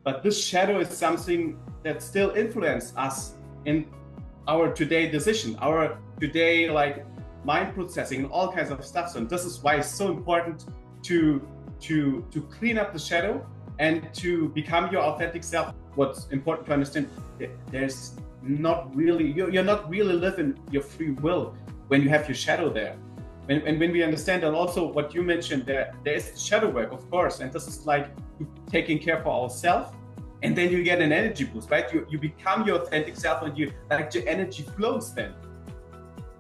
But this shadow is something that still influences us in our today decision, our today like mind processing and all kinds of stuff. So this is why it's so important to clean up the shadow and to become your authentic self. What's important to understand, there's not really, you're not really living your free will when you have your shadow there. And when we understand, and also what you mentioned, there is the shadow work, of course, and this is like taking care for ourselves, and then you get an energy boost, right? You become your authentic self, and you like your energy flows then.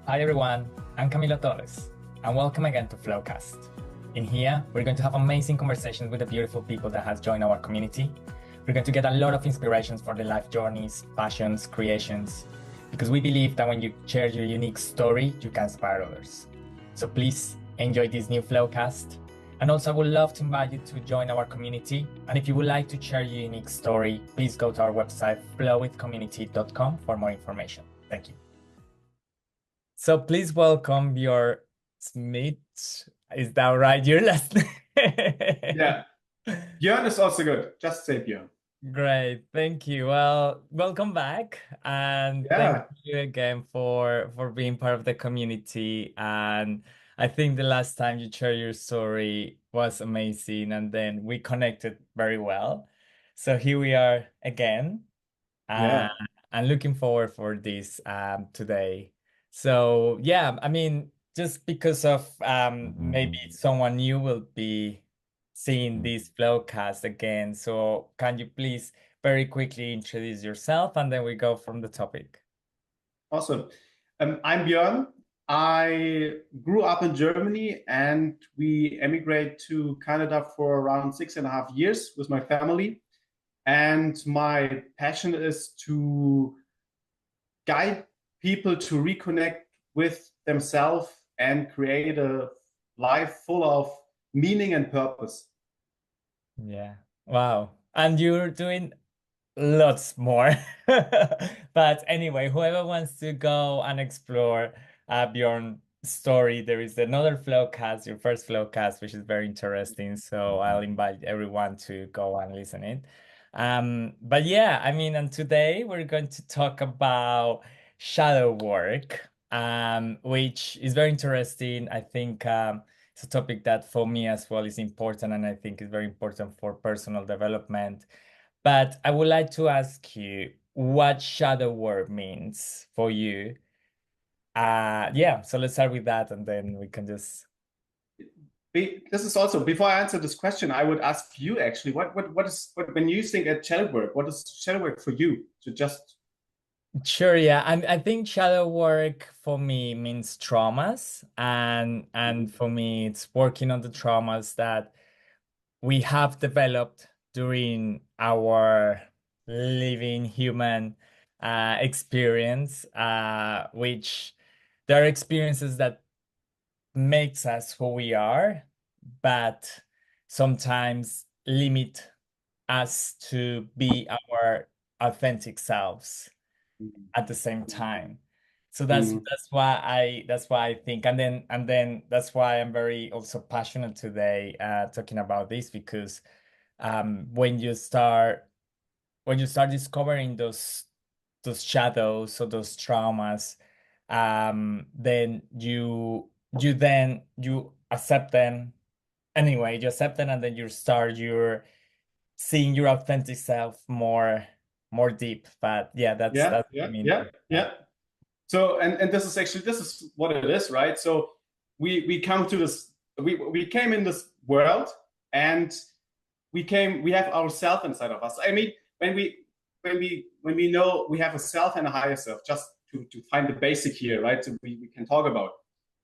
Hi everyone, I'm Camilo Torres, and welcome again to Flowcast. In here, we're going to have amazing conversations with the beautiful people that has joined our community. We're going to get a lot of inspirations for their life journeys, passions, creations, because we believe that when you share your unique story, you can inspire others. So please enjoy this new Flowcast. And also, I would love to invite you to join our community. And if you would like to share your unique story, please go to our website, flowwithcommunity.com for more information. Thank you. So please welcome Björn Smith. Is that right? Your last name? Yeah. Björn is also good. Just say Björn. Great, thank you. Well, welcome back, and thank you again for being part of the community. And I think the last time you shared your story was amazing, and then we connected very well. So here we are again, and looking forward for this today. So yeah, I mean, just because of maybe someone new will be seeing this flowcast again. So can you please very quickly introduce yourself, and then we go from the topic? Awesome. I'm Björn. I grew up in Germany, and we emigrated to Canada for around 6.5 years with my family. And my passion is to guide people to reconnect with themselves and create a life full of meaning and purpose. Yeah. Wow. And you're doing lots more. But anyway, whoever wants to go and explore Bjorn's story, there is another flowcast, your first flowcast, which is very interesting. So I'll invite everyone to go and listen it. But yeah, I mean, and today we're going to talk about shadow work, which is very interesting. I think it's a topic that for me as well is important, and I think is very important for personal development. But I would like to ask you what shadow work means for you. Yeah, so let's start with that, and then we can just. This is also, before I answer this question, I would ask you actually, what when you think at shadow work, what is shadow work for you? To just. Sure, yeah. I think shadow work for me means traumas, and for me it's working on the traumas that we have developed during our living human experience, which there are experiences that makes us who we are, but sometimes limit us to be our authentic selves at the same time. So that's why I think, and then that's why I'm very also passionate today talking about this, because when you start discovering those shadows or those traumas, then you accept them anyway. You accept them, and then you're seeing your authentic self more deep. But yeah, that's what I mean. Yeah. So and this is what it is, right? So we come to this, we came in this world, and we have ourself inside of us. I mean, when we know we have a self and a higher self, just to find the basic here, right? So we can talk about.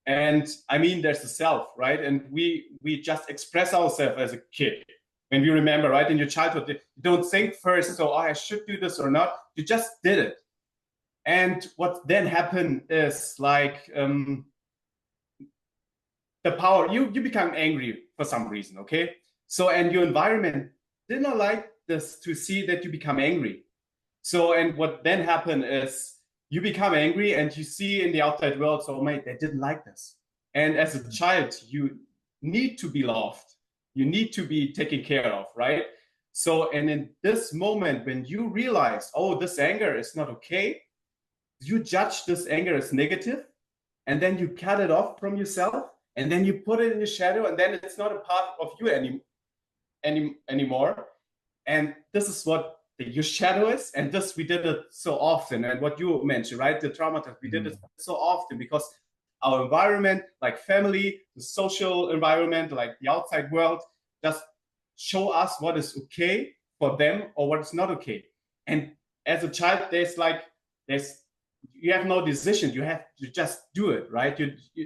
And I mean, there's the self, right? And we just express ourselves as a kid. When we remember, right, in your childhood, you don't think first, so I should do this or not. You just did it. And what then happened is like the power, you become angry for some reason, okay? So, and your environment did not like this, to see that you become angry. So, and what then happened is you become angry, and you see in the outside world, so mate, they didn't like this. And as a child, you need to be loved. You need to be taken care of, right? So, and in this moment, when you realize, oh, this anger is not okay, you judge this anger as negative, and then you cut it off from yourself, and then you put it in the shadow, and then it's not a part of you anymore. And this is what your shadow is. And this, we did it so often. And what you mentioned, right? The trauma test, we did it so often because our environment, like family, the social environment, like the outside world, just show us what is okay for them or what is not okay. And as a child, you have no decision. You have to just do it, right?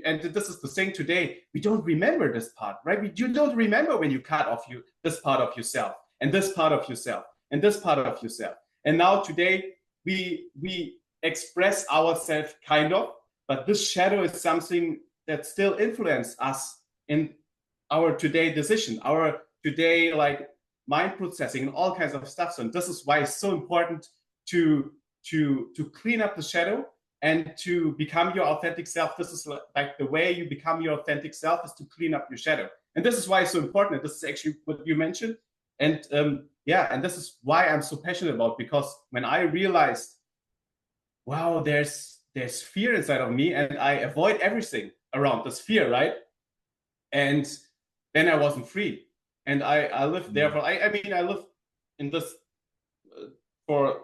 And this is the same today. We don't remember this part, right? You don't remember when you cut off this part of yourself and this part of yourself and this part of yourself. And now today we express ourselves kind of, but this shadow is something that still influences us in our today decision, our today like mind processing and all kinds of stuff. So this is why it's so important to clean up the shadow and to become your authentic self. This is like the way you become your authentic self is to clean up your shadow. And this is why it's so important. This is actually what you mentioned. And yeah, and this is why I'm so passionate about, because when I realized, wow, there's fear inside of me and I avoid everything around this fear, right? And then I wasn't free. And I lived there for, I mean, I lived in this for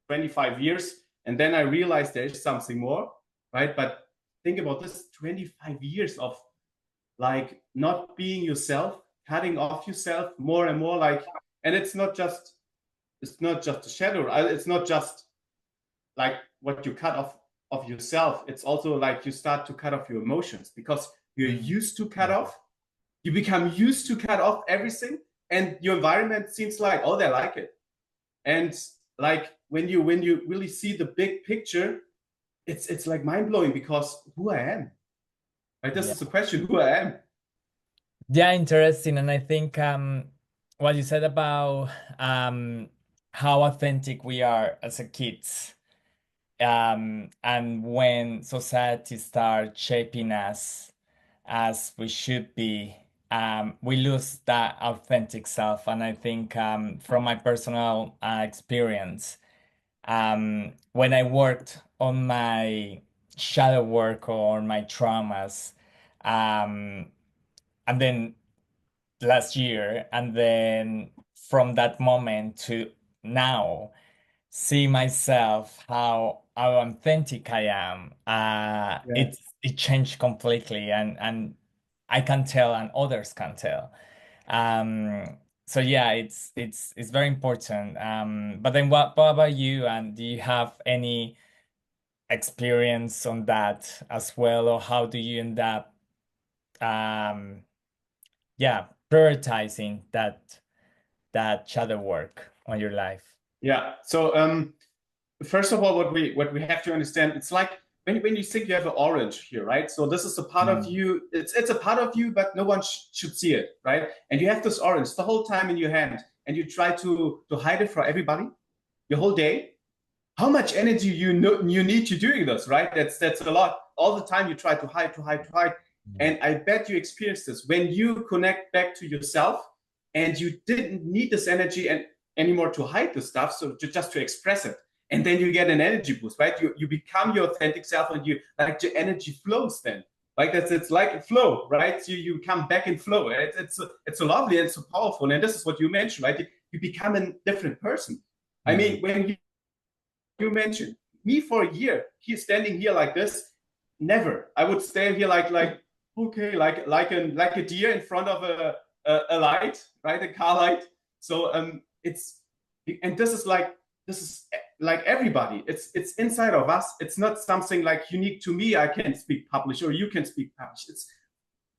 25 years. And then I realized there is something more, right? But think about this 25 years of like not being yourself, cutting off yourself more and more, like, and it's not just a shadow. It's not just like what you cut off of yourself. It's also like you start to cut off your emotions because you're used to cut off. You become used to cut off everything, and your environment seems like, oh, they like it. And like when you really see the big picture, it's like mind-blowing, because who I am, right? This is the question, who I am. Yeah, interesting. And I think what you said about how authentic we are as a kids, and when society starts shaping us as we should be, we lose that authentic self. And I think from my personal experience, when I worked on my shadow work or my traumas, um, and then last year, and then from that moment to now, see myself how authentic I am. It changed completely, and I can tell, and others can tell. So yeah, it's very important. But then what about you? And do you have any experience on that as well, or how do you end up um yeah, prioritizing that shadow work on your life? Yeah. So first of all, what we have to understand, it's like when you think you have an orange here, right? So this is a part of you. It's a part of you, but no one should see it, right? And you have this orange the whole time in your hand, and you try to hide it from everybody your whole day. How much energy you need to doing this, right? That's a lot. All the time you try to hide, and I bet you experience this when you connect back to yourself, and you didn't need this energy and anymore to hide the stuff, so just to express it, and then you get an energy boost, right? You become your authentic self, and you like your energy flows then. Like it's like a flow, right? So you come back in flow. It's so lovely and so powerful. And this is what you mentioned, right? You become a different person. I mean, when you mentioned me for a year, he's standing here like this. Never. I would stand here like okay, like a deer in front of a light, right? A car light. So it's, and this is like everybody. It's inside of us. It's not something like unique to me. I can speak publish or you can speak publish. It's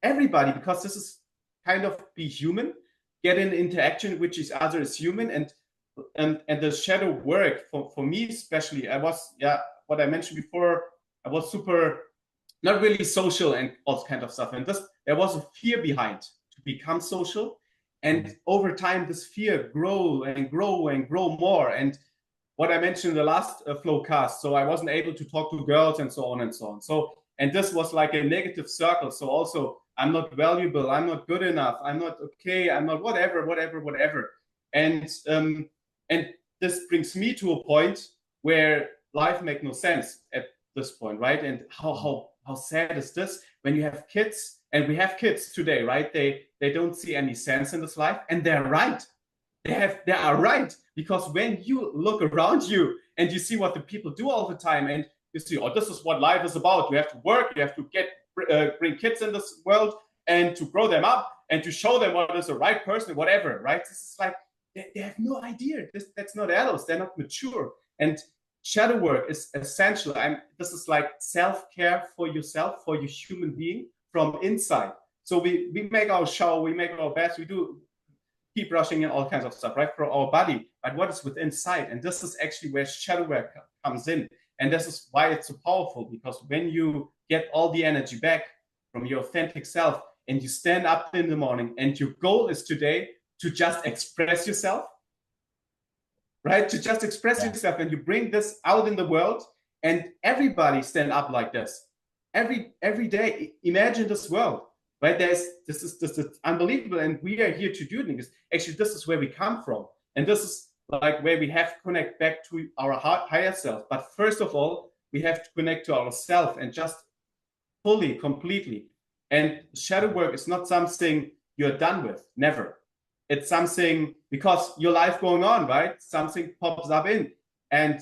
everybody, because this is kind of be human, get in interaction with each other as human. And the shadow work for me especially, I was, what I mentioned before, I was super not really social and all kind of stuff, and there was a fear behind to become social, and over time this fear grow and grow and grow more. And what I mentioned in the last flowcast, so I wasn't able to talk to girls and so on and so on. So, and this was like a negative circle. So also, I'm not valuable, I'm not good enough, I'm not okay, I'm not whatever. And this brings me to a point where life makes no sense at this point, right? And how sad is this when you have kids, and we have kids today, right? They don't see any sense in this life, and they're right. They are right, because when you look around you and you see what the people do all the time, and you see, oh, this is what life is about. You have to work, you have to bring kids in this world and to grow them up and to show them what is the right person, whatever, right? This is like they have no idea. That's not adults. They're not mature. And shadow work is essential. This is like self-care for yourself, for your human being from inside. So we make our shower, we make our beds, we do keep brushing and all kinds of stuff, right, for our body. But what is within inside? And this is actually where shadow work comes in. And this is why it's so powerful, because when you get all the energy back from your authentic self and you stand up in the morning and your goal is today to just express yourself, right? To just express yourself, and you bring this out in the world, and everybody stand up like this. Every day, imagine this world, right? This is unbelievable, and we are here to do it, because actually this is where we come from, and this is like where we have to connect back to our higher self. But first of all, we have to connect to ourselves, and just fully, completely. And shadow work is not something you're done with, never. It's something, because your life going on, right? Something pops up in, and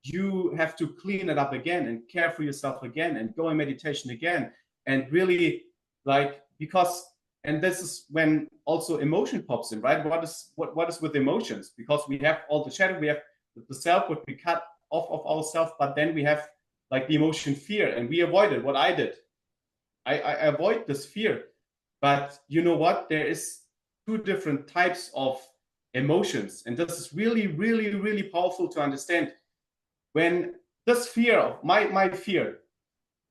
you have to clean it up again and care for yourself again and go in meditation again, and really, like, because, and this is when also emotion pops in, right? What is with emotions? Because we have all the shadow, we have the self, what we cut off of ourselves, but then we have like the emotion fear, and we avoided what I did. I avoid this fear. But you know what? There is two different types of emotions, and this is really, really, really powerful to understand. When this fear of my fear,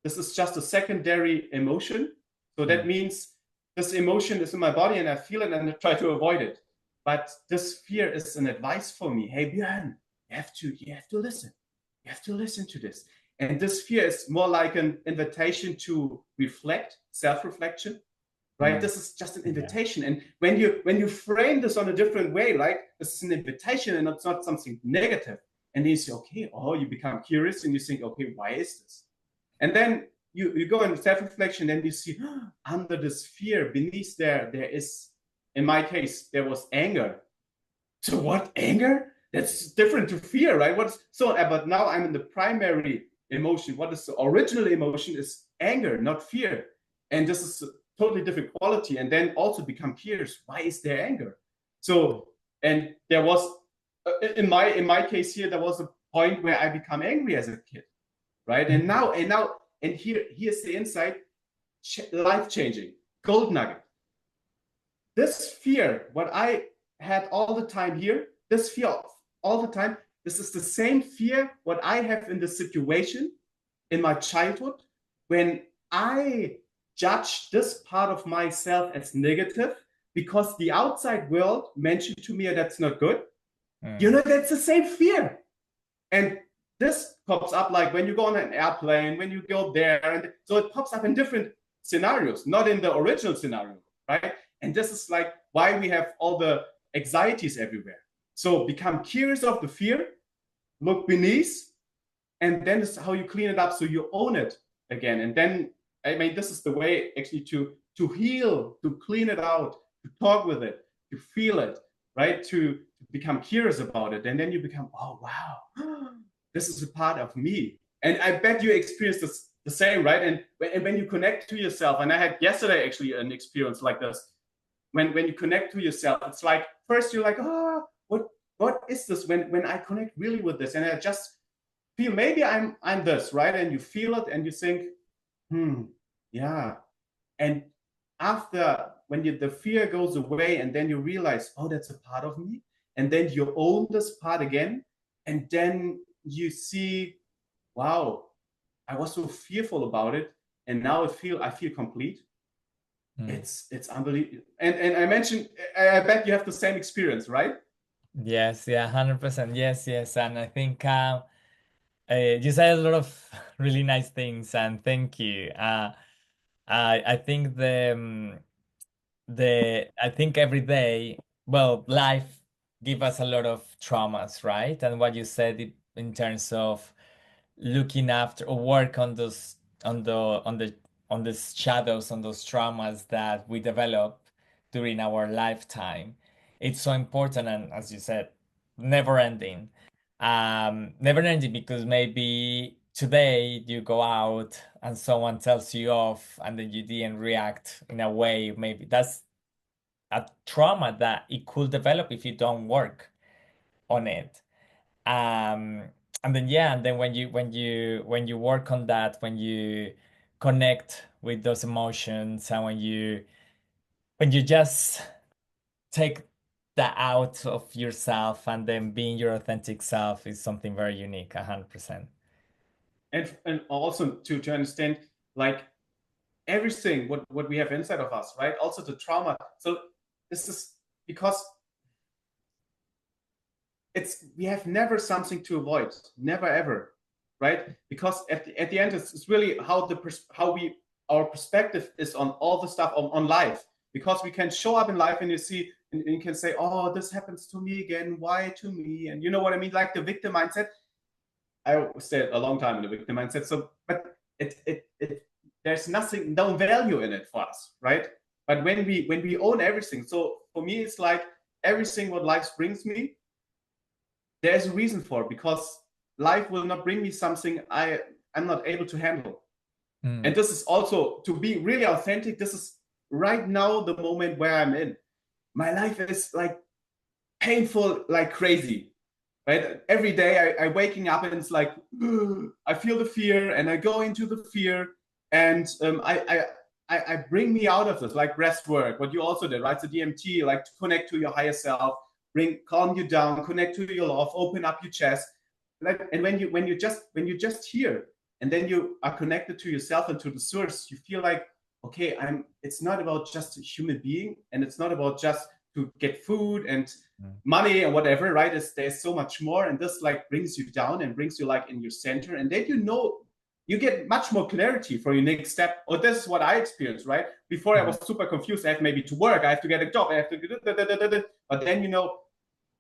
this is just a secondary emotion. So that means this emotion is in my body and I feel it and I try to avoid it. But this fear is an advice for me. Hey, Björn, you have to listen. You have to listen to this. And this fear is more like an invitation to reflect, self-reflection, right? This is just an invitation. And when you frame this on a different way, like this is an invitation and it's not something negative. And then you say, okay, oh, you become curious and you think, okay, why is this? And then you go into self-reflection and you see, under this fear, beneath there is, in my case, there was anger. So what, anger? That's different to fear, right? But now I'm in the primary emotion. What is the original emotion is anger, not fear. And this is a totally different quality. And then also become curious, why is there anger? So, and there was, in my case here, there was a point where I become angry as a kid, right? And here's the insight, life changing, gold nugget. This fear, what I had all the time here, this fear all the time, this is the same fear what I have in the situation in my childhood when I judge this part of myself as negative because the outside world mentioned to me that's not good. You know, that's the same fear. And this pops up like when you go on an airplane, when you go there. And so it pops up in different scenarios, not in the original scenario, right? And this is like why we have all the anxieties everywhere. So become curious of the fear, look beneath, and then this is how you clean it up so you own it again. And then, I mean, this is the way actually to heal, to clean it out, to talk with it, to feel it, right? To become curious about it. And then you become, oh, wow, this is a part of me. And I bet you experience this the same, right? And when you connect to yourself, and I had yesterday actually an experience like this, when you connect to yourself, it's like, first you're like, oh, what is this? When I connect really with this, and I just feel maybe I'm this, right? And you feel it and you think, yeah. And after, when the fear goes away, and then you realize, oh, that's a part of me, and then you own this part again, and then you see, wow, I was so fearful about it, and now I feel complete. It's unbelievable. And I mentioned, I bet you have the same experience, right? Yes, yeah, 100%. Yes, yes. And I think you said a lot of really nice things, and thank you. I think I think every day, well, life give us a lot of traumas, right? And what you said in terms of looking after or work on those on the shadows, on those traumas that we develop during our lifetime. It's so important, and as you said, never ending. Never ending because maybe today you go out and someone tells you off and then you didn't react in a way. Maybe that's a trauma that it could develop if you don't work on it. Um, and then yeah, and then when you work on that, when you connect with those emotions, and when you just take that out of yourself, and then being your authentic self is something very unique, 100%. And also to understand like everything what we have inside of us, right? Also the trauma. So this is because it's we have never something to avoid, never ever, right? Because at the end it's really how how we our perspective is on all the stuff on life. Because we can show up in life and you see and you can say, oh, this happens to me again, why to me? And you know what I mean, like the victim mindset. I stayed a long time in the victim mindset. So, but there's nothing, no value in it for us, right? But when we own everything, so for me, it's like everything what life brings me, there's a reason for it, because life will not bring me something I'm not able to handle. And this is also to be really authentic. This is right now the moment where I'm in. My life is like painful, like crazy, right? Every day I waking up and it's like I feel the fear and I go into the fear and I bring me out of this, like breath work, what you also did, right? So DMT, like to connect to your higher self, calm you down, connect to your love, open up your chest, like, and when you just hear and then you are connected to yourself and to the source, you feel like, okay, it's not about just a human being, and it's not about just to get food and money and whatever, right? There's so much more, and this like brings you down and brings you like in your center, and then you get much more clarity for your next step. Or this is what I experienced, right? Before I was super confused. I have maybe to work, I have to get a job, I have to, but then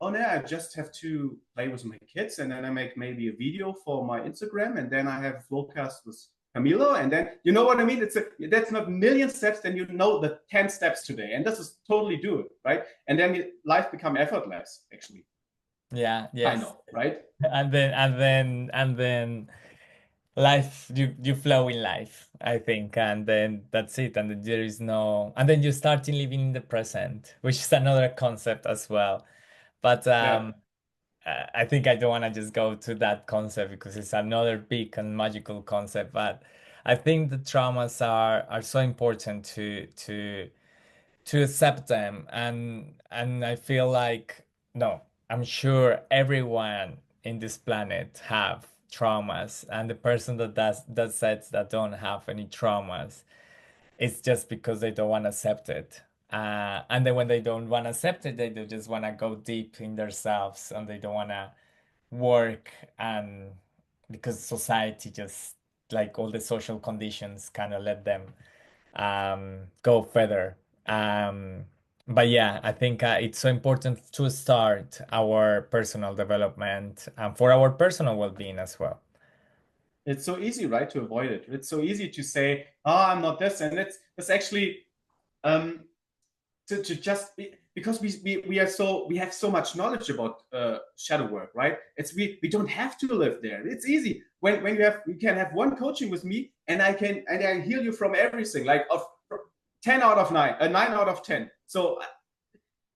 oh no, I just have to play with my kids, and then I make maybe a video for my Instagram, and then I have a flowcast with Camilo, and then you know what I mean? That's not million steps, then you know the 10 steps today, and this is totally do it, right? And then life become effortless, actually. Yeah, I yes. know, right? And then life, you flow in life, I think, and then that's it. And then there is no, and then you start living in the present, which is another concept as well. But Yeah. I think I don't want to just go to that concept because it's another big and magical concept. But I think the traumas are so important to accept them, and I feel like, no, I'm sure everyone in this planet have traumas, and the person that says that don't have any traumas, it's just because they don't want to accept it. And then when they don't want to accept it, they just want to go deep in themselves, and they don't want to work, and because society just, like, all the social conditions kind of let them go further. Um, but yeah, I think it's so important to start our personal development and for our personal well-being as well. It's so easy, right, to avoid it. It's so easy to say, oh, I'm not this, and it's actually um to just because we have so much knowledge about shadow work, right? It's we don't have to live there. It's easy when you can have one coaching with me, and I heal you from everything, like of 10 out of 9, 9 out of 10. So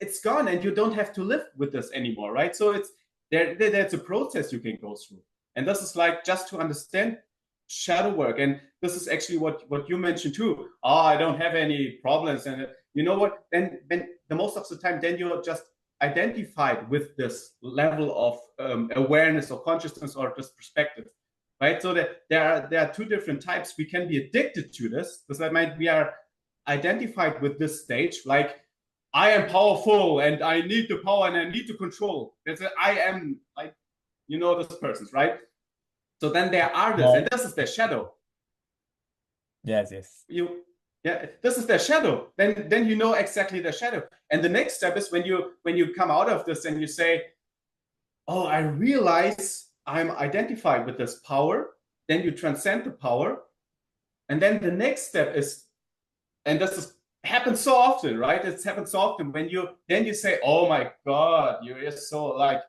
it's gone, and you don't have to live with this anymore, right? So it's there's a process you can go through, and this is like just to understand shadow work. And this is actually what you mentioned too. Oh, I don't have any problems, and you know what? Then the most of the time, then you're just identified with this level of awareness or consciousness or this perspective, right? So that there are two different types. We can be addicted to this, because that might we are identified with this stage, like I am powerful and I need the power and I need to control. That's it. I am, like, you know, this person's, right? So then there are this, Yeah. and this is their shadow. Yes, yes. You Yeah, this is their shadow. Then you know exactly their shadow. And the next step is when you come out of this and you say, oh, I realize I'm identified with this power. Then you transcend the power. And then the next step is, and this is happens so often, right? It's happened so often when you say, oh my God, you're so like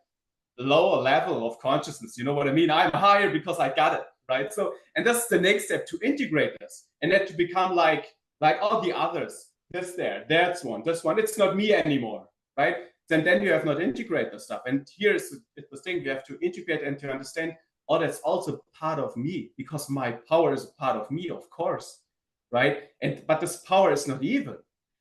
lower level of consciousness. You know what I mean? I'm higher because I got it, right? So, and that's the next step, to integrate this and then to become like all the others. That's one, this one. It's not me anymore, right? Then you have not integrated the stuff. And here's the thing: you have to integrate and to understand, oh, that's also part of me, because my power is a part of me, of course, right? And but this power is not evil.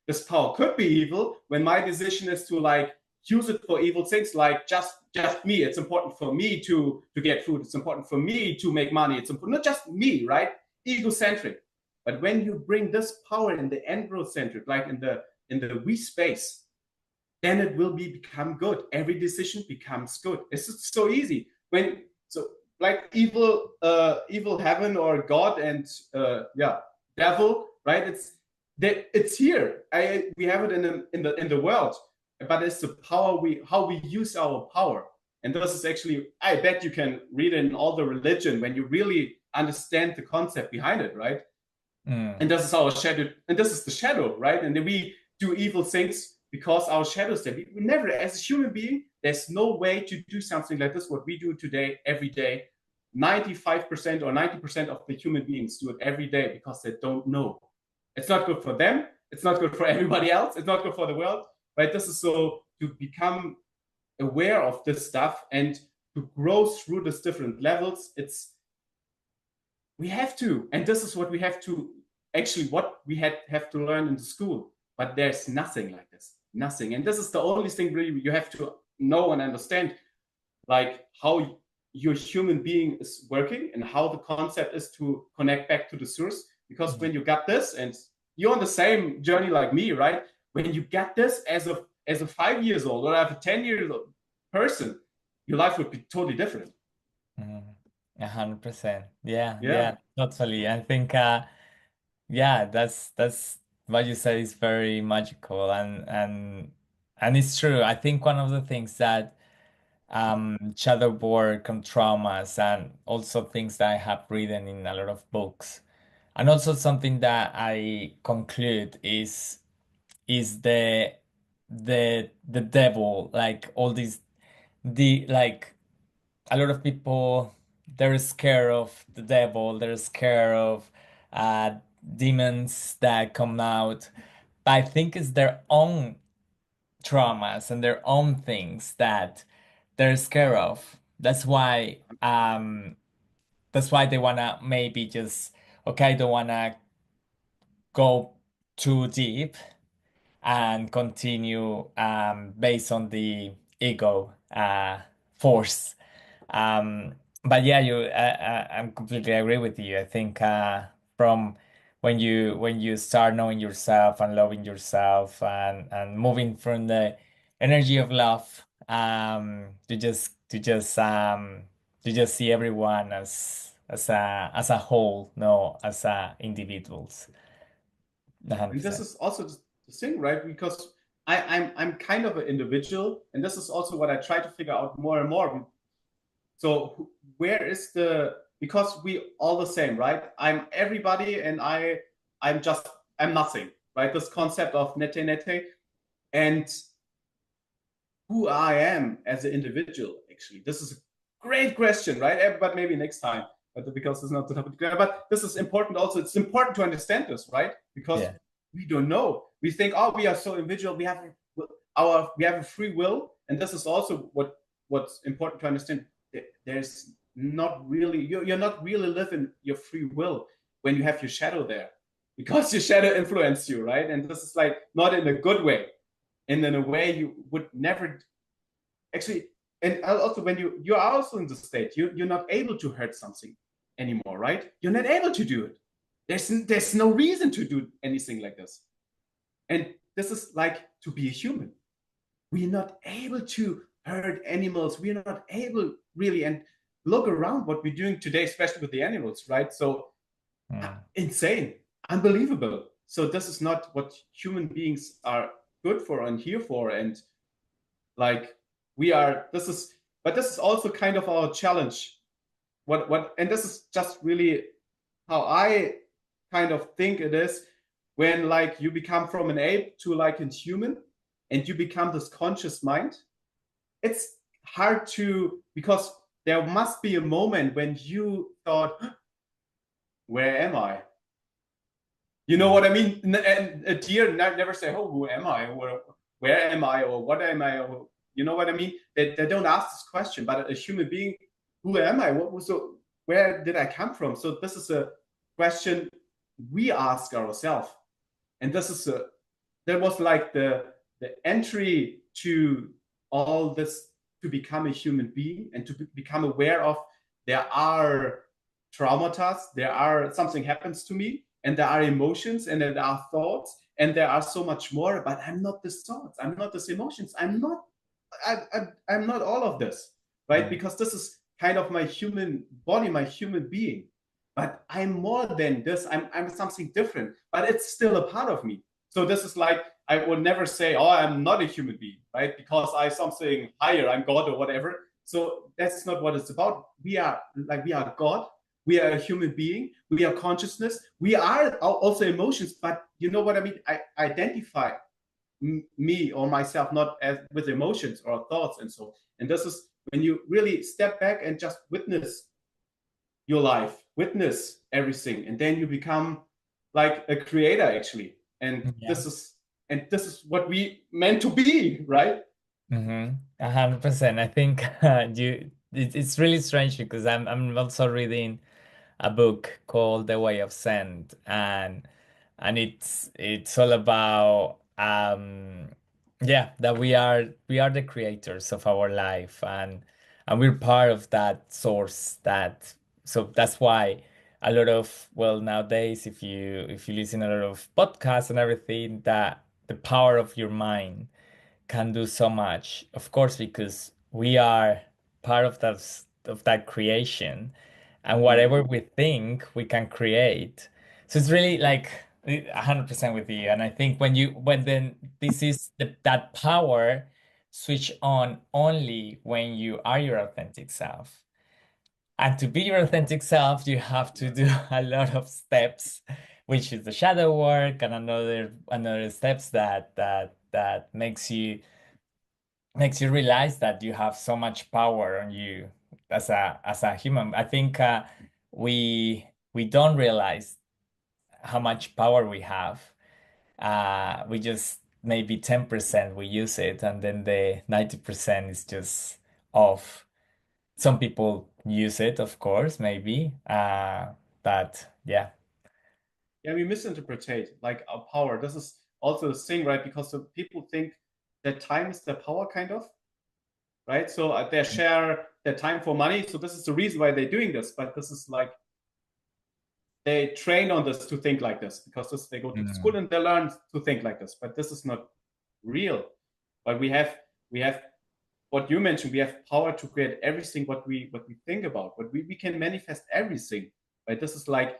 This power could be evil when my decision is to like use it for evil things, like just me. It's important for me to get food. It's important for me to make money. It's important, not just me, right? Egocentric. But when you bring this power in the androcentric, like in the we space, then it will become good. Every decision becomes good. It's so easy. When so like evil heaven or God and devil, right? It's here. We have it in the world, but it's the power how we use our power. And this is actually, I bet you can read it in all the religion when you really understand the concept behind it, right? And this is our shadow, and this is the shadow, right? And then we do evil things because our shadows there. We never, as a human being, there's no way to do something like this, what we do today, every day. 95% or 90% of the human beings do it every day because they don't know. It's not good for them. It's not good for everybody else. It's not good for the world, right? This is so to become aware of this stuff and to grow through these different levels. We have to, and this is what we have to actually what we have to learn in the school. But there's nothing like this, nothing. And this is the only thing really you have to know and understand, like how your human being is working and how the concept is to connect back to the source. Because when you got this, and you're on the same journey like me, right? When you get this as a 5 years old or as a 10-year-old person, your life would be totally different. 100%. Yeah, Yeah. yeah, totally. I think yeah, that's what you said is very magical and it's true. I think one of the things that shadow work on traumas and also things that I have written in a lot of books. And also something that I conclude is the devil, like all these the like a lot of people they're scared of the devil, they're scared of uh demons that come out. But I think it's their own traumas and their own things that they're scared of. That's why they wanna maybe just okay, I don't wanna go too deep and continue based on the ego force. Um, but yeah, I'm completely agree with you. I think from when you start knowing yourself and loving yourself and moving from the energy of love, to just see everyone as a whole, no, as individuals. And this 100%. is also the thing, right? Because I'm kind of an individual, and this is also what I try to figure out more and more. So where is the, because we all the same, right? I'm everybody, and I'm nothing, right? This concept of nete nete, and who I am as an individual. Actually, this is a great question, right? But maybe next time, but because it's not the topic. But this is important also. It's important to understand this, right? Because Yeah. we don't know. We think, oh, we are so individual. We have a free will, and this is also what's important to understand. There's not really you're not really living your free will when you have your shadow there, because your shadow influences you, right? And this is like not in a good way, and in a way you would never actually. And also when you're also in the state, you're not able to hurt something anymore, right? You're not able to do it. There's no reason to do anything like this. And this is like to be a human. We're not able to hurt animals. We're not able really. And look around what we're doing today, especially with the animals, right? So Mm. insane, unbelievable. So this is not what human beings are good for and here for. And like but this is also kind of our challenge. And this is just really how I kind of think it is, when like you become from an ape to like a human and you become this conscious mind. It's hard to, because there must be a moment when you thought, where am I? You know what I mean? And a deer never say, oh, who am I? Or where am I? Or what am I? Or, you know what I mean? They don't ask this question, but a human being, who am I? Where did I come from? So this is a question we ask ourselves. And that was like the entry to all this, to become a human being and to become aware of, there are traumata, something happens to me, and there are emotions, and there are thoughts, and there are so much more. But I'm not this thoughts, I'm not this emotions, I'm not all of this, right? Because this is kind of my human body, my human being. But I'm more than this. I'm something different, but it's still a part of me. So this is like, I would never say, oh, I'm not a human being, right? Because I'm something higher, I'm God or whatever. So that's not what it's about. We are God. We are a human being. We are consciousness. We are also emotions, but you know what I mean? I identify me or myself not as with emotions or thoughts and so. And this is when you really step back and just witness your life, witness everything, and then you become like a creator actually. And this is what we meant to be, right? 100%. I think it's really strange because I'm also reading a book called The Way of Zen, and it's all about that we are the creators of our life, and we're part of that source. So that's why a lot of, well, nowadays, if you listen a lot of podcasts and everything, that the power of your mind can do so much, of course, because we are part of that creation, and whatever we think we can create. So it's really like 100% with you. And I think when then this is that power switch on only when you are your authentic self. And to be your authentic self, you have to do a lot of steps, which is the shadow work and another steps that makes you realize that you have so much power on you as a human. I think we don't realize how much power we have. We just maybe 10% we use it, and then the 90% is just off. Some people use it, of course, maybe, but yeah. Yeah, we misinterpret like our power. This is also a thing, right? Because the people think that time is their power, kind of, right? So they share their time for money. So this is the reason why they're doing this. But this is like, they train on this to think like this, because they go to school and they learn to think like this. But this is not real. But we have what you mentioned. We have power to create everything what we think about. But we can manifest everything. Right? This is like,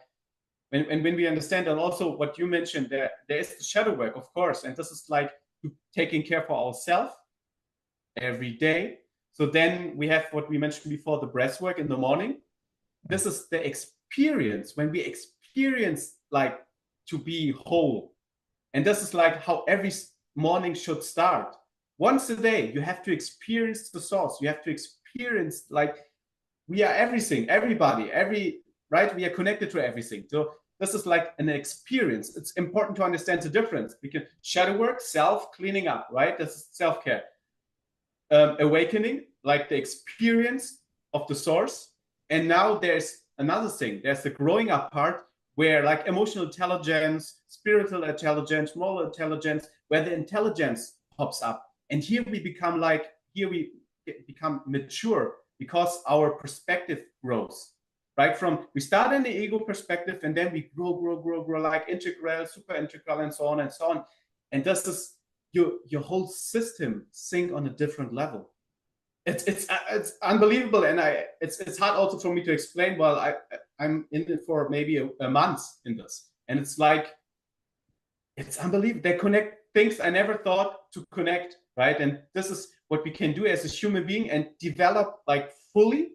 when we understand, and also what you mentioned, there is the shadow work, of course, and this is like taking care for ourselves every day. So then we have what we mentioned before, the breath work in the morning. This is the experience, when we experience like to be whole. And this is like how every morning should start. Once a day, you have to experience the source. You have to experience, like, we are everything, everybody, right? We are connected to everything. So this is like an experience. It's important to understand the difference, because shadow work, self cleaning up, right? This is self-care. Awakening, like the experience of the source. And now there's another thing. There's the growing up part, where like emotional intelligence, spiritual intelligence, moral intelligence, where the intelligence pops up. And here we become mature, because our perspective grows, right? We start in the ego perspective, and then we grow, like integral, super integral, and so on and so on. And this is your whole system sync on a different level. It's unbelievable, and it's hard also for me to explain. Well, I'm in it for maybe a month in this, and it's like it's unbelievable. They connect things I never thought to connect, right? And this is what we can do as a human being and develop like fully.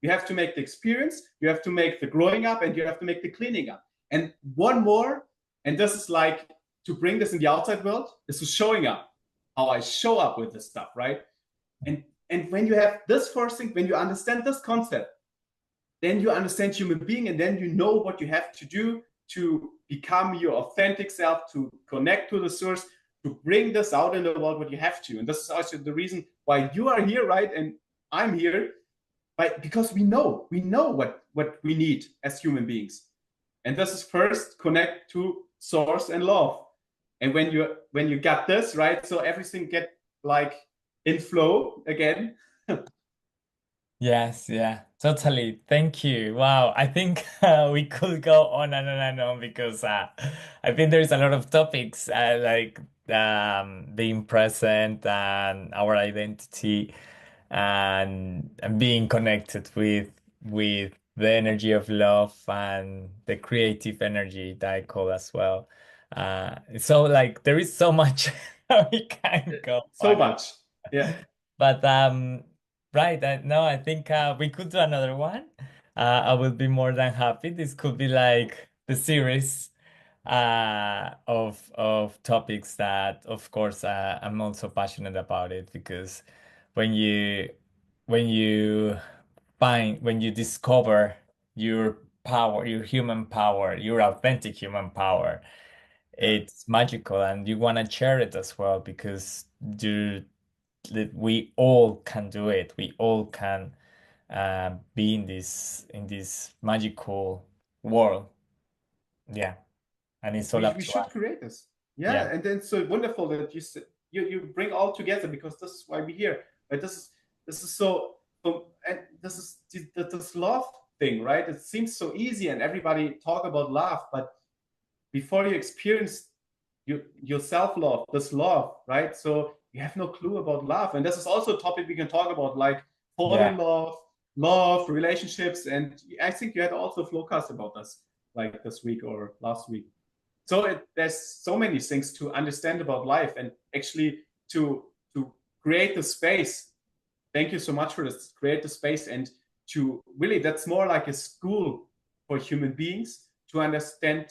You have to make the experience, you have to make the growing up, and you have to make the cleaning up. And one more, and this is like to bring this in the outside world, is to showing up, how I show up with this stuff, right? And when you have this first thing, when you understand this concept, then you understand human being, and then you know what you have to do to become your authentic self, to connect to the source, to bring this out in the world, what you have to. And this is also the reason why you are here, right? And I'm here, right? Because we know what we need as human beings. And this is first connect to source and love. And when you got this, right? So everything get like in flow again. Yes, yeah, totally. Thank you. Wow, I think we could go on and on and on because I think there's a lot of topics like being present and our identity and being connected with the energy of love and the creative energy that I call as well. So like there is so much we can go So on. much. Yeah. But right, no, I think we could do another one. I will be more than happy. This could be like the series of topics that, of course, I'm also passionate about it because when you when you when you discover your power, your human power, your authentic human power, Yeah. it's magical, and you want to share it as well because you that we all can do it. We all can be in this magical world. Yeah, and it's all up We to should us. create this. Yeah, Yeah, and then it's so wonderful that you bring all together, because this is why we're here. Right? This is and this is this love thing, right? It seems so easy, and everybody talk about love, but before you experience your self-love, this love, right? So you have no clue about love. And this is also a topic we can talk about, like falling yeah, in love, relationships. And I think you had also a flowcast about this, like this week or last week. So there's so many things to understand about life, and actually to create the space. Thank you so much for this. Create the space, and to really, that's more like a school for human beings to understand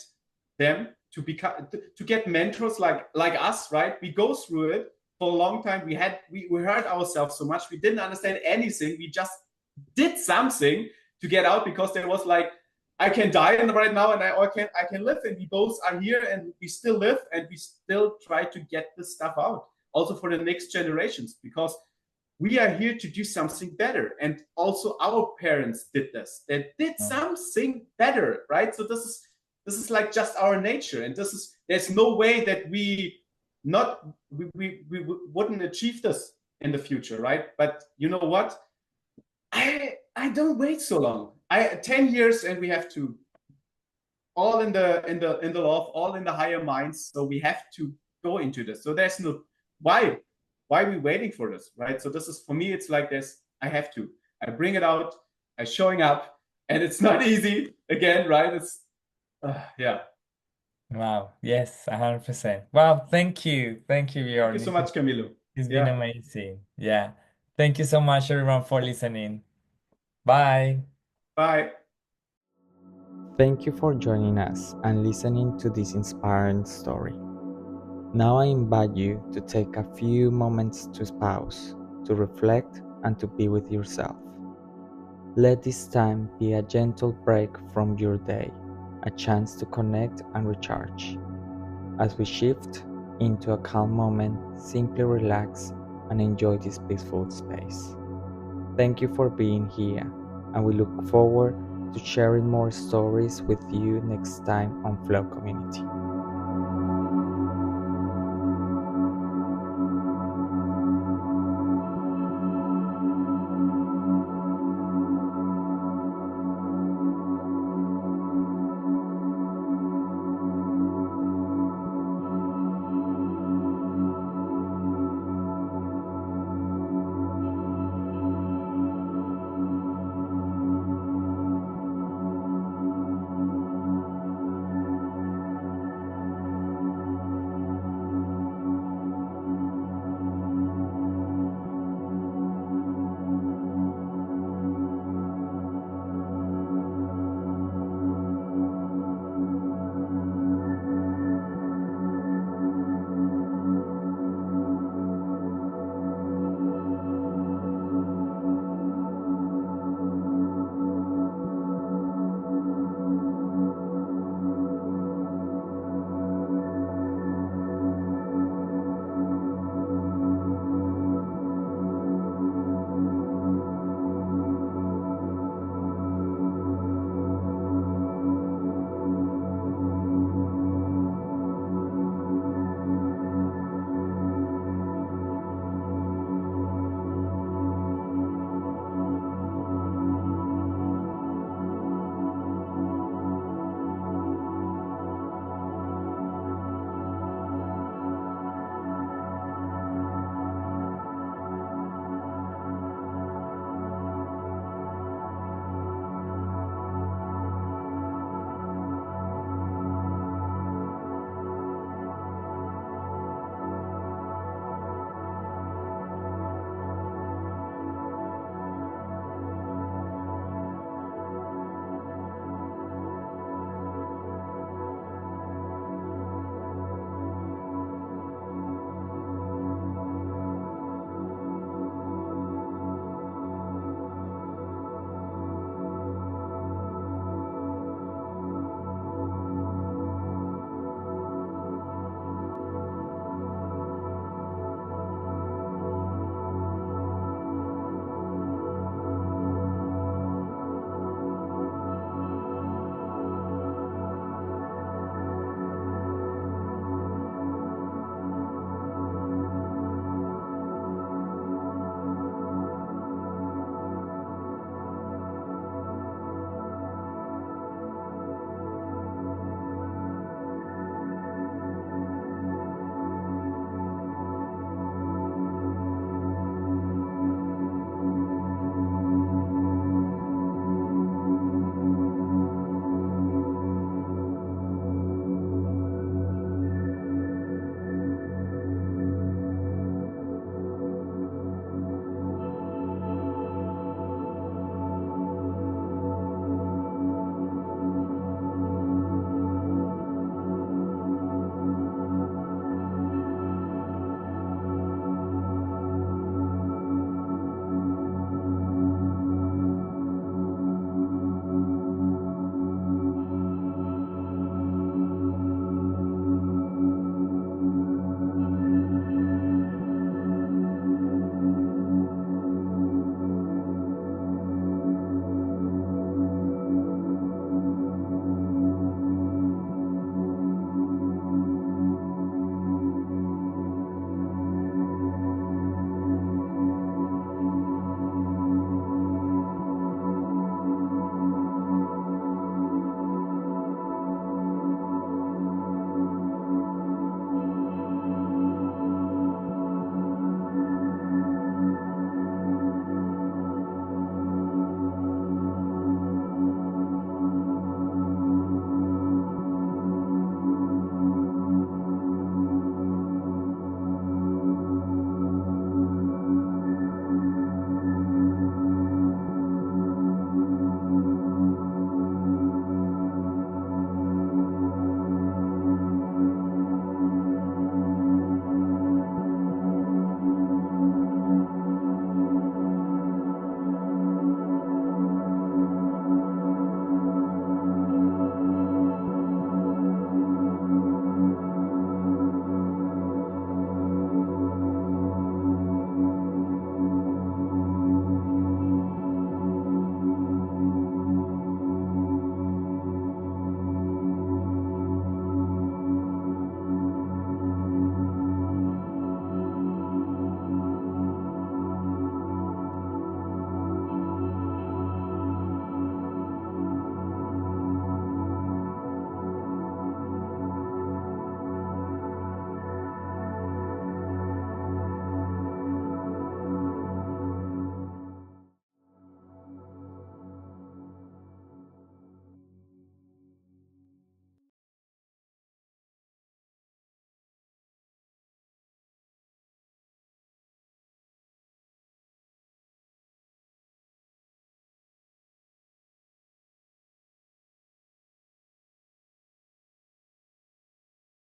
them, to become, to get mentors like us, right? We go through it for a long time. We hurt ourselves so much, we didn't understand anything. We just did something to get out, because there was like, I can die right now, and I can live, and we both are here, and we still live, and we still try to get this stuff out, also for the next generations, because we are here to do something better. And also our parents did this, they did something better, right? So this is like just our nature, and there's no way that we wouldn't achieve this in the future, right? But you know what, I don't wait so long. 10 years, and we have to all in the love, all in the higher minds. So we have to go into this. So there's no why are we waiting for this, right? So this is, for me, it's like this. I bring it out, I'm showing up, and it's not easy again, right? It's yeah. Wow. Yes, 100%. Wow. Thank you. Thank you, Thank you Bjorn. so much, Camilo. It's been Yeah. amazing. Yeah. Thank you so much, everyone, for listening. Bye. Bye. Thank you for joining us and listening to this inspiring story. Now I invite you to take a few moments to pause, to reflect, and to be with yourself. Let this time be a gentle break from your day, a chance to connect and recharge. As we shift into a calm moment, simply relax and enjoy this peaceful space. Thank you for being here, and we look forward to sharing more stories with you next time on Flow Community.